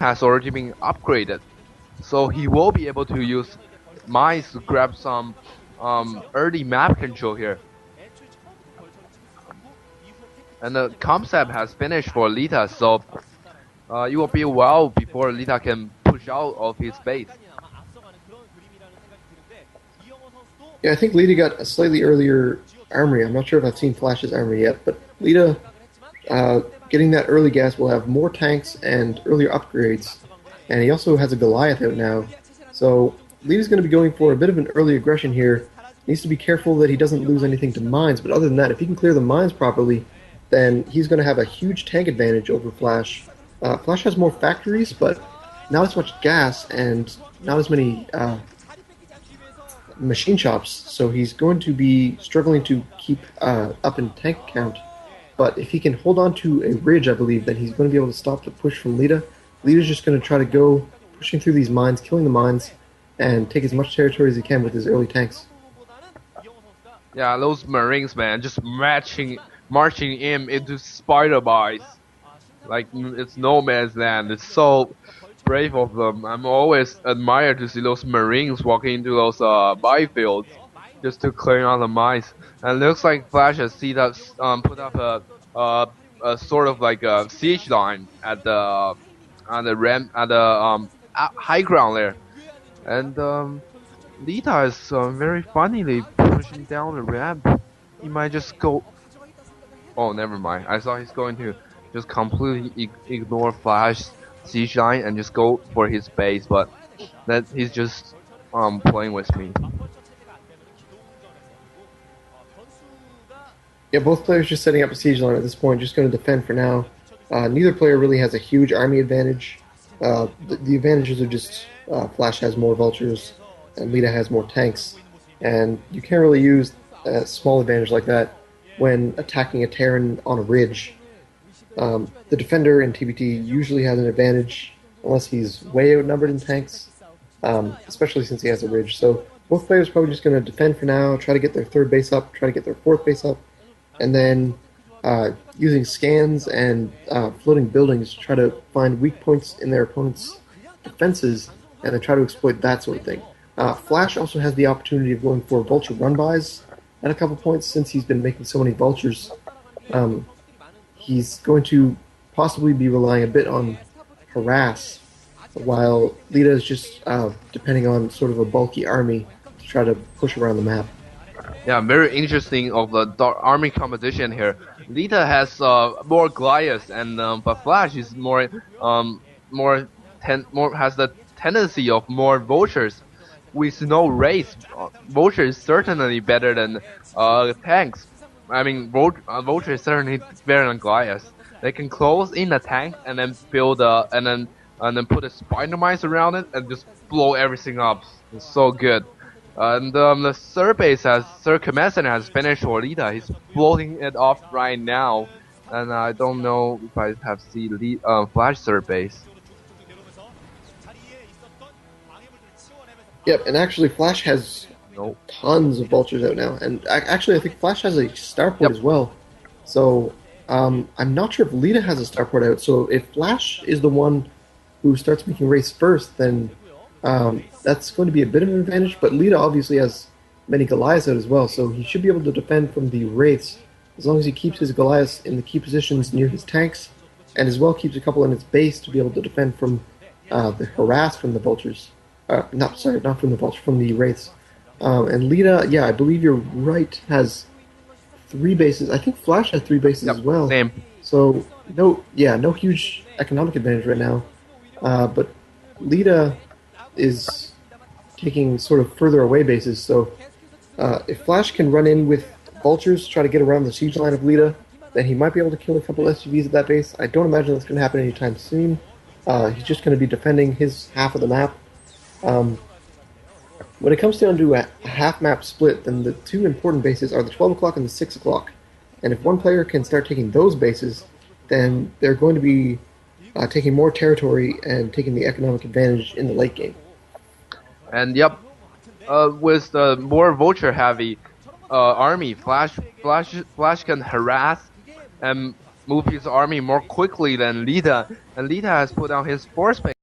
has already been upgraded, so he will be able to use mines to grab some early map control here. And the concept has finished for Lita, so it will be a while before Lita can push out of his base. Yeah, I think Lita got a slightly earlier armory. I'm not sure if I've seen Flash's armory yet, but Lita getting that early gas will have more tanks and earlier upgrades. And he also has a Goliath out now. So Lita's going to be going for a bit of an early aggression here. Needs to be careful that he doesn't lose anything to mines, but other than that, if he can clear the mines properly, then he's going to have a huge tank advantage over Flash. Flash has more factories, but not as much gas and not as many machine shops, so he's going to be struggling to keep up in tank count. But if he can hold on to a ridge, I believe, then he's going to be able to stop the push from Lita. Lita's just going to try to go pushing through these mines, killing the mines, and take as much territory as he can with his early tanks. Yeah, those Marines, man, just marching in into spider bites. Like it's no man's land. It's so brave of them. I'm always admired to see those Marines walking into those fields just to clear out the mines. And it looks like Flash has put up a sort of like a siege line at the high ground there. And Lita is very funnily pushing down the ramp. He might just go. Oh, never mind. I thought he's going to just completely ignore Flash siege line and just go for his base, but that he's just playing with me. Yeah, both players just setting up a siege line at this point, just going to defend for now. Neither player really has a huge army advantage. The advantages are just Flash has more vultures and Lita has more tanks, and you can't really use a small advantage like that when attacking a Terran on a ridge. The defender in TBT usually has an advantage unless he's way outnumbered in tanks, especially since he has a ridge. So both players are probably just going to defend for now, try to get their third base up, try to get their fourth base up, and then using scans and floating buildings to try to find weak points in their opponent's defenses and then try to exploit that sort of thing. Flash also has the opportunity of going for vulture run-bys at a couple points since he's been making so many vultures. He's going to possibly be relying a bit on harass, while Lita is just depending on sort of a bulky army to try to push around the map. Yeah, very interesting of the army composition here. Lita has more Goliaths, and but Flash is more has the tendency of more vultures. With no race, vulture is certainly better than tanks. I mean, vulture is certainly better than Goliaths. They can close in a tank and then build and then put a spider mines around it and just blow everything up. It's so good. And the third base third command center has finished for Lita. He's floating it off right now, and I don't know if I have seen Flash third base. Yep, and actually Flash has Nope. tons of vultures out now, and actually I think Flash has a starport as well. So I'm not sure if Lita has a starport out. So if Flash is the one who starts making race first, then that's going to be a bit of an advantage. But Lita obviously has many Goliaths out as well, so he should be able to defend from the wraiths as long as he keeps his Goliaths in the key positions near his tanks, and as well keeps a couple in its base to be able to defend from the harass from the vultures. Not from the vultures, from the wraiths. And Lita, yeah, I believe you're right, has 3 bases. I think Flash has 3 bases as well. Same. So no huge economic advantage right now. But Lita is taking sort of further away bases. So if Flash can run in with vultures, try to get around the siege line of Lita, then he might be able to kill a couple SUVs at that base. I don't imagine that's going to happen anytime soon. He's just going to be defending his half of the map. When it comes down to a half map split, then the 2 important bases are the 12 o'clock and the 6 o'clock. And if one player can start taking those bases, then they're going to be taking more territory and taking the economic advantage in the late game. And yep, with the more vulture-heavy army, Flash can harass and move his army more quickly than Lita, and Lita has put down his force base.